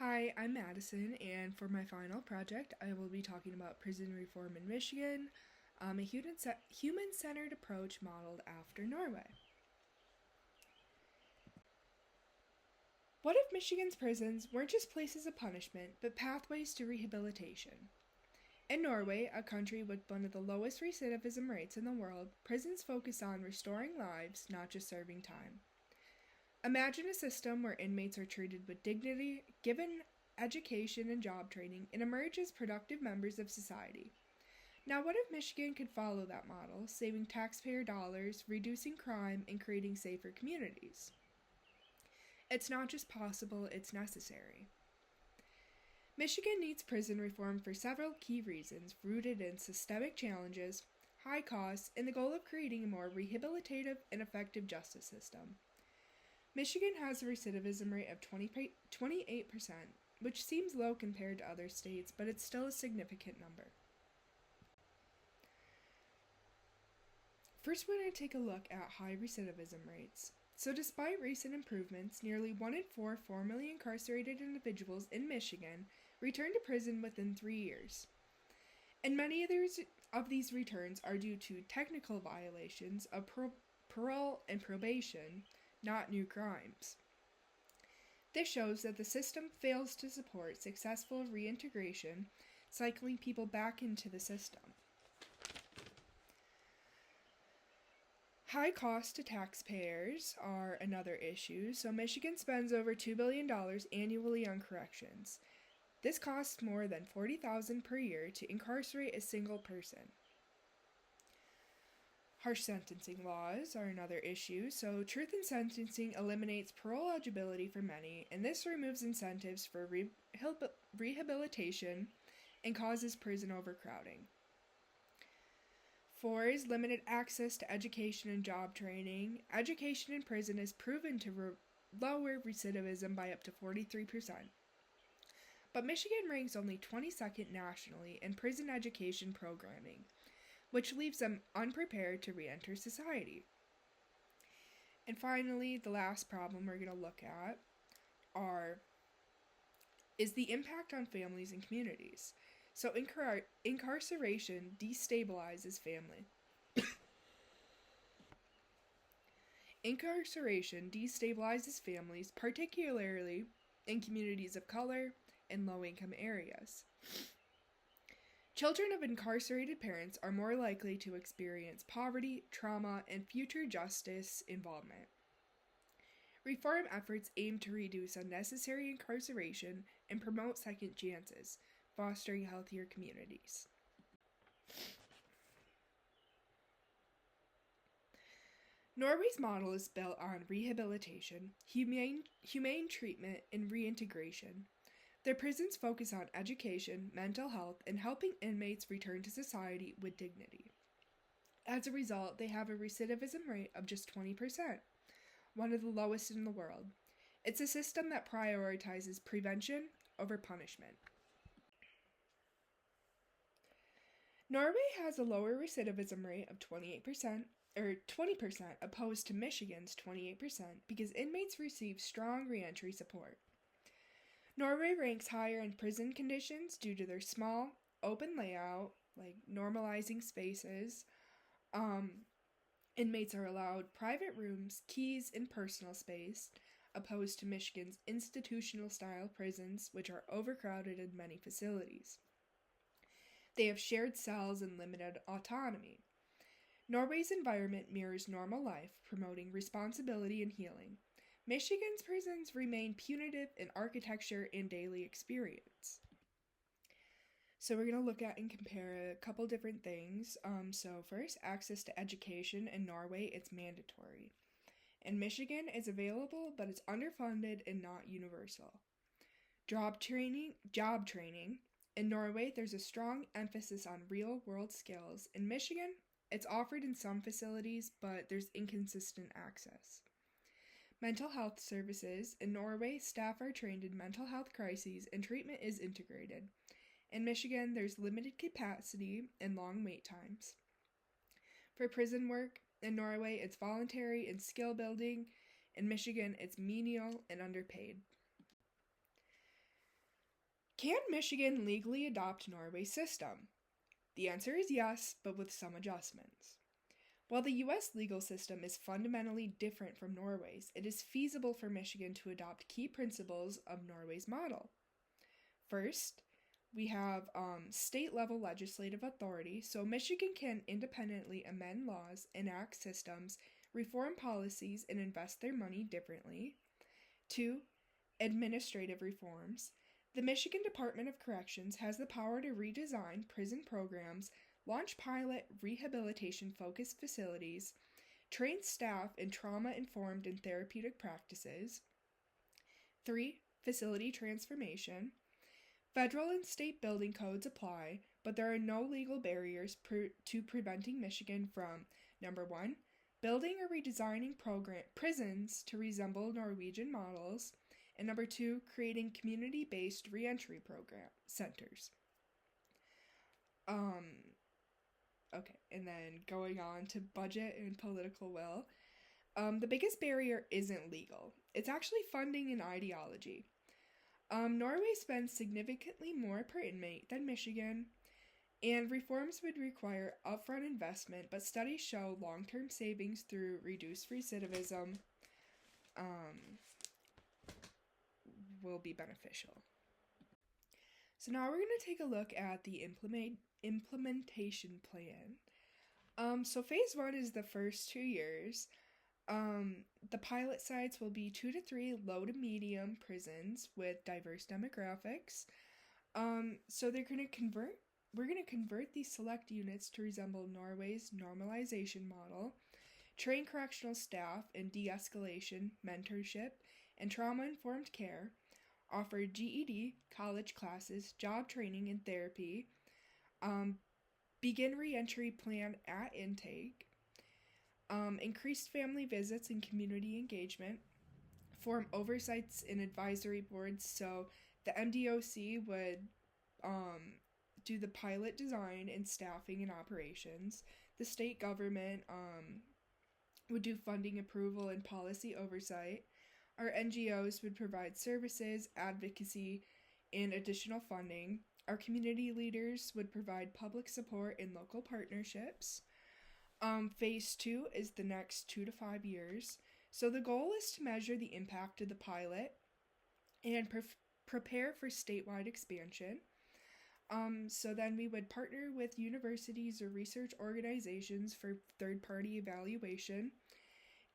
Hi, I'm Madison, and for my final project, I will be talking about prison reform in Michigan, a human-centered approach modeled after Norway. What if Michigan's prisons weren't just places of punishment, but pathways to rehabilitation? In Norway, a country with one of the lowest recidivism rates in the world, prisons focus on restoring lives, not just serving time. Imagine a system where inmates are treated with dignity, given education and job training, and emerge as productive members of society. Now, what if Michigan could follow that model, saving taxpayer dollars, reducing crime, and creating safer communities? It's not just possible, it's necessary. Michigan needs prison reform for several key reasons rooted in systemic challenges, high costs, and the goal of creating a more rehabilitative and effective justice system. Michigan has a recidivism rate of 28%, which seems low compared to other states, but it's still a significant number. First, we're going to take a look at high recidivism rates. So despite recent improvements, nearly 1 in 4 formerly incarcerated individuals in Michigan return to prison within 3 years. And many of these returns are due to technical violations of parole and probation, not new crimes. This shows that the system fails to support successful reintegration, cycling people back into the system. High costs to taxpayers are another issue, so Michigan spends over $2 billion annually on corrections. This costs more than $40,000 per year to incarcerate a single person. Harsh sentencing laws are another issue, so truth in sentencing eliminates parole eligibility for many, and this removes incentives for rehabilitation and causes prison overcrowding. 4 is limited access to education and job training. Education in prison is proven to lower recidivism by up to 43%. But Michigan ranks only 22nd nationally in prison education programming, which leaves them unprepared to re-enter society. And finally, the last problem we're going to look at is the impact on families and communities. So incarceration destabilizes family. Incarceration destabilizes families, particularly in communities of color and low-income areas. Children of incarcerated parents are more likely to experience poverty, trauma, and future justice involvement. Reform efforts aim to reduce unnecessary incarceration and promote second chances, fostering healthier communities. Norway's model is built on rehabilitation, humane treatment, and reintegration. Their prisons focus on education, mental health, and helping inmates return to society with dignity. As a result, they have a recidivism rate of just 20%, one of the lowest in the world. It's a system that prioritizes prevention over punishment. Norway has a lower recidivism rate of 20% opposed to Michigan's 28% because inmates receive strong reentry support. Norway ranks higher in prison conditions due to their small, open layout, like normalizing spaces. Inmates are allowed private rooms, keys, and personal space, opposed to Michigan's institutional-style prisons, which are overcrowded in many facilities. They have shared cells and limited autonomy. Norway's environment mirrors normal life, promoting responsibility and healing. Michigan's prisons remain punitive in architecture and daily experience. So we're going to look at and compare a couple different things. So first, access to education. In Norway, it's mandatory. In Michigan, it's available, but it's underfunded and not universal. Job training. In Norway, there's a strong emphasis on real-world skills. In Michigan, it's offered in some facilities, but there's inconsistent access. Mental health services. In Norway, staff are trained in mental health crises and treatment is integrated. In Michigan, there's limited capacity and long wait times. For prison work, in Norway, it's voluntary and skill building. In Michigan, it's menial and underpaid. Can Michigan legally adopt Norway's system? The answer is yes, but with some adjustments. While the U.S. legal system is fundamentally different from Norway's, it is feasible for Michigan to adopt key principles of Norway's model. First, we have state-level legislative authority, so Michigan can independently amend laws, enact systems, reform policies, and invest their money differently. 2. Administrative reforms. The Michigan Department of Corrections has the power to redesign prison programs, launch pilot rehabilitation-focused facilities, train staff in trauma-informed and therapeutic practices. 3. Facility transformation. Federal and state building codes apply, but there are no legal barriers to preventing Michigan from, number 1, building or redesigning prisons to resemble Norwegian models, and number 2, creating community-based reentry program centers. Okay, and then going on to budget and political will. The biggest barrier isn't legal. It's actually funding and ideology. Norway spends significantly more per inmate than Michigan, and reforms would require upfront investment, but studies show long-term savings through reduced recidivism will be beneficial. So now we're going to take a look at the implementation plan. So phase 1 is the first 2 years. The pilot sites will be 2 to 3 low to medium prisons with diverse demographics. So we're going to convert these select units to resemble Norway's normalization model, train correctional staff in de-escalation, mentorship, and trauma-informed care, offer GED, college classes, job training, and therapy, begin reentry plan at intake, increased family visits and community engagement, form oversights and advisory boards. So the MDOC would do the pilot design and staffing and operations. The state government would do funding approval and policy oversight. Our NGOs would provide services, advocacy, and additional funding. Our community leaders would provide public support and local partnerships. Phase 2 is the next 2 to 5 years. So the goal is to measure the impact of the pilot and prepare for statewide expansion. So then we would partner with universities or research organizations for third-party evaluation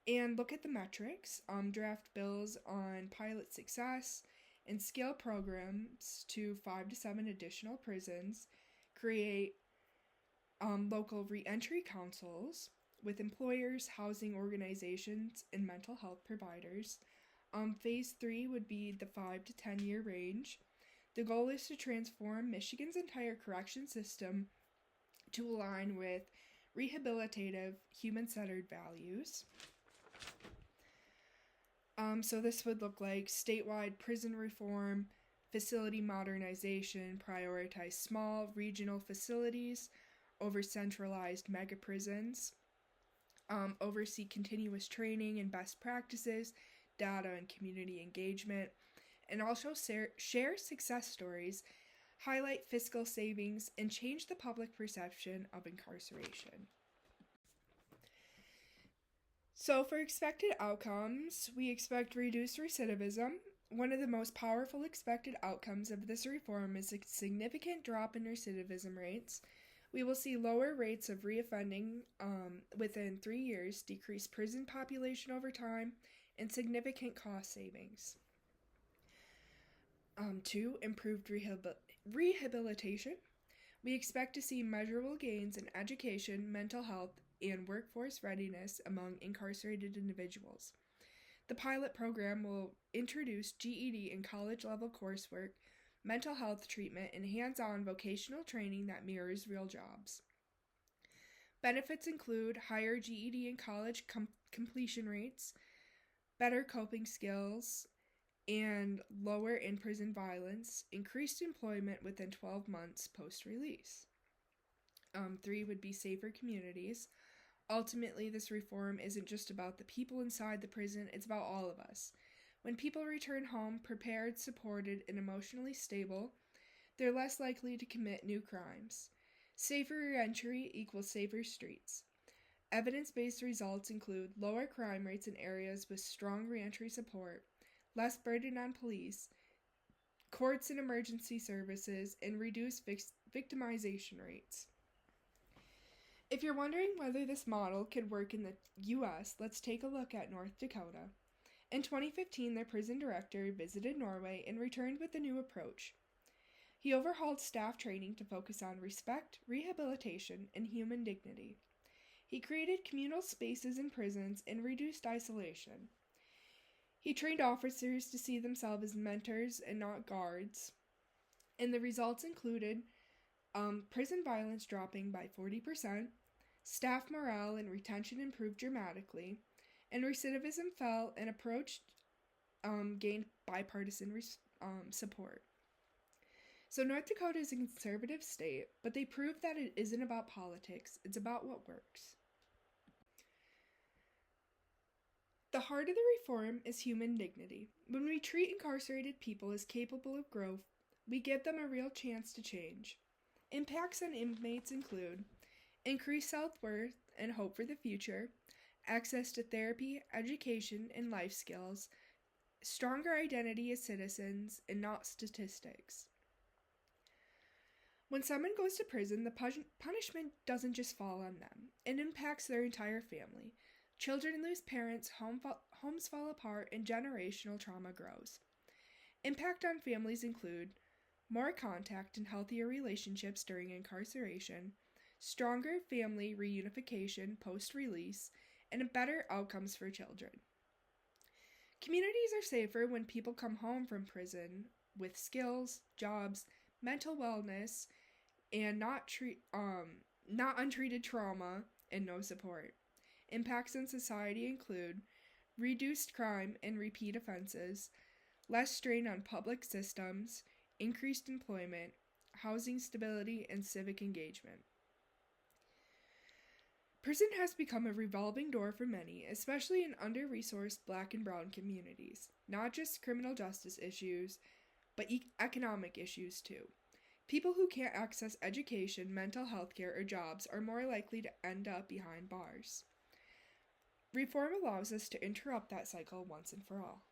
and look at the metrics, draft bills on pilot success, and scale programs to 5 to 7 additional prisons, create local reentry councils with employers, housing organizations, and mental health providers. Phase 3 would be the 5 to 10 year range. The goal is to transform Michigan's entire correction system to align with rehabilitative, human-centered values. So this would look like statewide prison reform, facility modernization, prioritize small regional facilities over centralized mega prisons, oversee continuous training and best practices, data and community engagement, and also share success stories, highlight fiscal savings, and change the public perception of incarceration. So for expected outcomes, we expect reduced recidivism. One of the most powerful expected outcomes of this reform is a significant drop in recidivism rates. We will see lower rates of reoffending within 3 years, decreased prison population over time, and significant cost savings. 2. Improved rehabilitation. We expect to see measurable gains in education, mental health, and workforce readiness among incarcerated individuals. The pilot program will introduce GED and college-level coursework, mental health treatment, and hands-on vocational training that mirrors real jobs. Benefits include higher GED and college completion rates, better coping skills, and lower in-prison violence, increased employment within 12 months post-release. 3 would be safer communities. Ultimately, this reform isn't just about the people inside the prison, it's about all of us. When people return home prepared, supported, and emotionally stable, They're less likely to commit new crimes. Safer reentry equals safer streets. Evidence-based results include lower crime rates in areas with strong reentry support, less burden on police, courts and emergency services, and reduced victimization rates. If you're wondering whether this model could work in the U.S., let's take a look at North Dakota. In 2015, their prison director visited Norway and returned with a new approach. He overhauled staff training to focus on respect, rehabilitation, and human dignity. He created communal spaces in prisons and reduced isolation. He trained officers to see themselves as mentors and not guards. And the results included prison violence dropping by 40%, staff morale and retention improved dramatically, and recidivism fell and approach gained bipartisan support. So North Dakota is a conservative state, but they proved that it isn't about politics, it's about what works. The heart of the reform is human dignity. When we treat incarcerated people as capable of growth, we give them a real chance to change. Impacts on inmates include increased self-worth and hope for the future, access to therapy, education, and life skills, stronger identity as citizens, and not statistics. When someone goes to prison, the punishment doesn't just fall on them. It impacts their entire family. Children lose parents, homes fall apart, and generational trauma grows. Impact on families include more contact and healthier relationships during incarceration, stronger family reunification post-release, and better outcomes for children. Communities are safer when people come home from prison with skills, jobs, mental wellness, and not untreated trauma and no support. Impacts on society include reduced crime and repeat offenses, less strain on public systems, increased employment, housing stability, and civic engagement. Prison has become a revolving door for many, especially in under-resourced Black and Brown communities. Not just criminal justice issues, but economic issues too. People who can't access education, mental health care, or jobs are more likely to end up behind bars. Reform allows us to interrupt that cycle once and for all.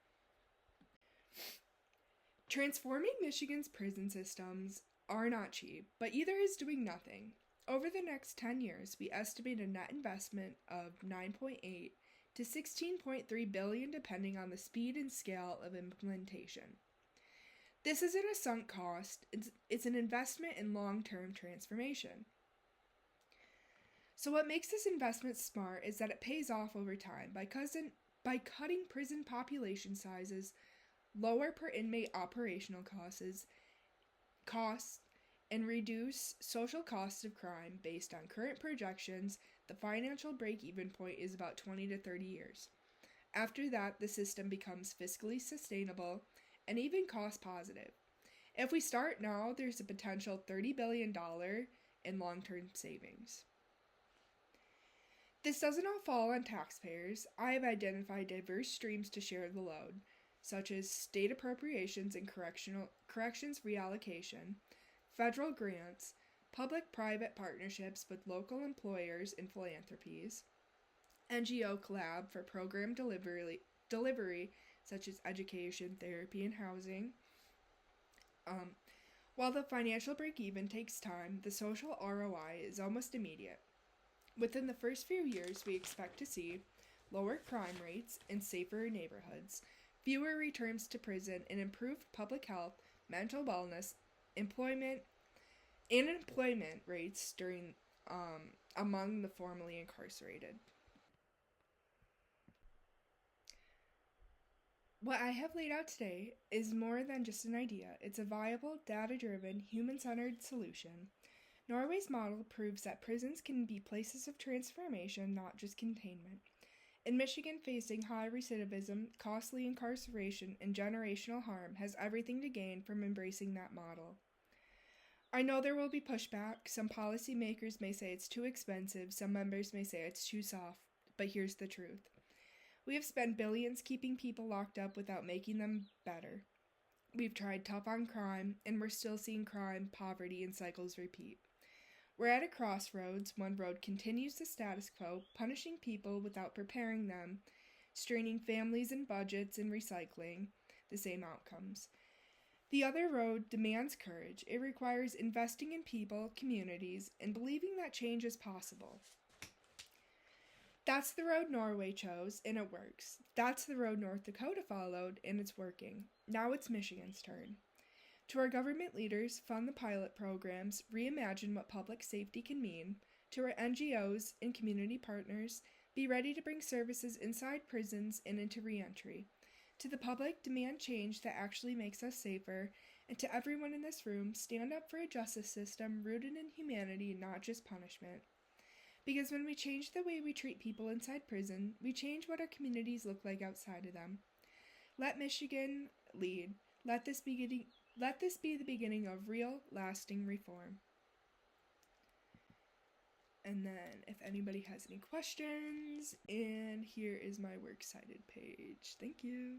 Transforming Michigan's prison systems are not cheap, but either is doing nothing. Over the next 10 years, we estimate a net investment of $9.8 to $16.3 billion depending on the speed and scale of implementation. This isn't a sunk cost, it's an investment in long-term transformation. So what makes this investment smart is that it pays off over time by cutting prison population sizes, lower per inmate operational costs, and reduce social costs of crime. Based on current projections, the financial break-even point is about 20 to 30 years. After that, the system becomes fiscally sustainable and even cost positive. If we start now, there's a potential $30 billion in long-term savings. This doesn't all fall on taxpayers. I have identified diverse streams to share the load, such as state appropriations and corrections reallocation, federal grants, public-private partnerships with local employers and philanthropies, NGO collab for program delivery such as education, therapy, and housing. While the financial break-even takes time, the social ROI is almost immediate. Within the first few years, we expect to see lower crime rates and safer neighborhoods, fewer returns to prison, and improved public health, mental wellness, employment rates among the formerly incarcerated. What I have laid out today is more than just an idea. It's a viable, data-driven, human-centered solution. Norway's model proves that prisons can be places of transformation, not just containment. In Michigan, facing high recidivism, costly incarceration, and generational harm has everything to gain from embracing that model. I know there will be pushback. Some policymakers may say it's too expensive, some members may say it's too soft, but here's the truth. We have spent billions keeping people locked up without making them better. We've tried tough on crime, and we're still seeing crime, poverty, and cycles repeat. We're at a crossroads. One road continues the status quo, punishing people without preparing them, straining families and budgets, and recycling the same outcomes. The other road demands courage. It requires investing in people, communities, and believing that change is possible. That's the road Norway chose, and it works. That's the road North Dakota followed, and it's working. Now it's Michigan's turn. To our government leaders, fund the pilot programs, reimagine what public safety can mean. To our NGOs and community partners, be ready to bring services inside prisons and into reentry. To the public, demand change that actually makes us safer. And to everyone in this room, stand up for a justice system rooted in humanity, not just punishment. Because when we change the way we treat people inside prison, we change what our communities look like outside of them. Let Michigan lead. Let this be the beginning of real, lasting reform. And then, if anybody has any questions, and here is my works cited page. Thank you.